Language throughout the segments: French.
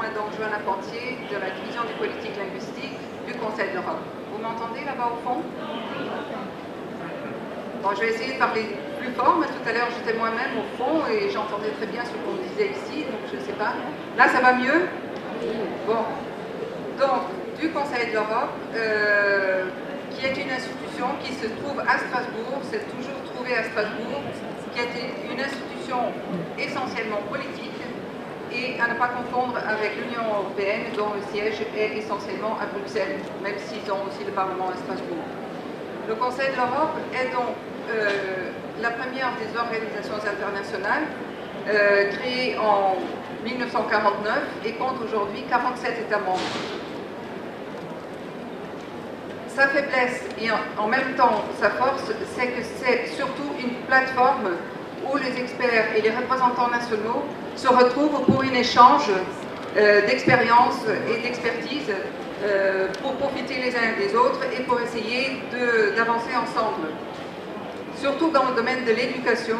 est donc Joanna Pontier de la Division des politiques linguistiques du Conseil de l'Europe. Vous m'entendez là-bas au fond? Bon, je vais essayer de parler plus fort, mais tout à l'heure j'étais moi-même au fond et j'entendais très bien ce qu'on disait ici, donc je ne sais pas. Là, ça va mieux? Bon. Donc, du Conseil de l'Europe, qui est une institution qui se trouve à Strasbourg, s'est toujours trouvée à Strasbourg, qui est une institution essentiellement politique et à ne pas confondre avec l'Union européenne dont le siège est essentiellement à Bruxelles, même s'ils ont aussi le Parlement à Strasbourg. Le Conseil de l'Europe est donc la première des organisations internationales créée en 1949 et compte aujourd'hui 47 États membres. Sa faiblesse et en même temps sa force, c'est que c'est surtout une plateforme où les experts et les représentants nationaux se retrouvent pour un échange d'expérience et d'expertise pour profiter les uns des autres et pour essayer d'avancer ensemble. Surtout dans le domaine de l'éducation,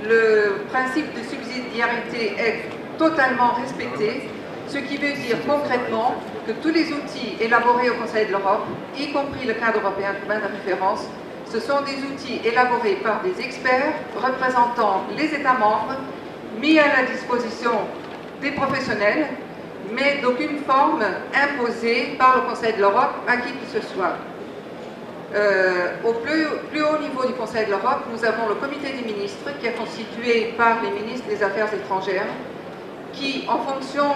le principe de subsidiarité est totalement respecté, ce qui veut dire concrètement que tous les outils élaborés au Conseil de l'Europe, y compris le cadre européen commun de référence, ce sont des outils élaborés par des experts représentant les États membres, mis à la disposition des professionnels, mais d'aucune forme imposée par le Conseil de l'Europe à qui que ce soit. Au plus haut niveau du Conseil de l'Europe, nous avons le comité des ministres qui est constitué par les ministres des Affaires étrangères qui, en fonction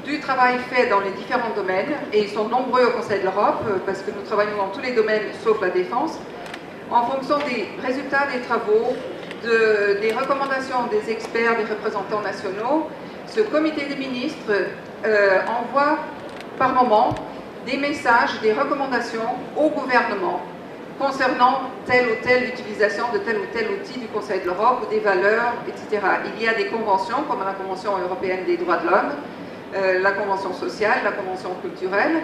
du travail fait dans les différents domaines, et ils sont nombreux au Conseil de l'Europe parce que nous travaillons dans tous les domaines sauf la défense, en fonction des résultats des travaux, des recommandations des experts, des représentants nationaux, ce comité des ministres envoie par moment des messages, des recommandations au gouvernement concernant telle ou telle utilisation de tel ou tel outil du Conseil de l'Europe ou des valeurs, etc. Il y a des conventions comme la Convention européenne des droits de l'homme, la Convention sociale, la Convention culturelle,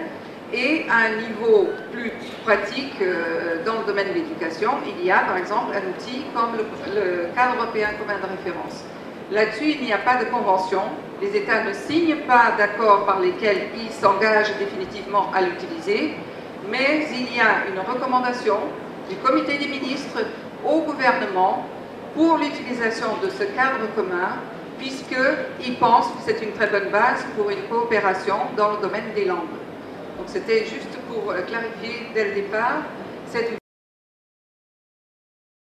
et à un niveau plus pratique dans le domaine de l'éducation, il y a par exemple un outil comme le cadre européen commun de référence. Là-dessus, il n'y a pas de convention, les États ne signent pas d'accords par lesquels ils s'engagent définitivement à l'utiliser, mais il y a une recommandation du comité des ministres au gouvernement pour l'utilisation de ce cadre commun, puisqu'ils pensent que c'est une très bonne base pour une coopération dans le domaine des langues. Donc c'était juste pour clarifier dès le départ cette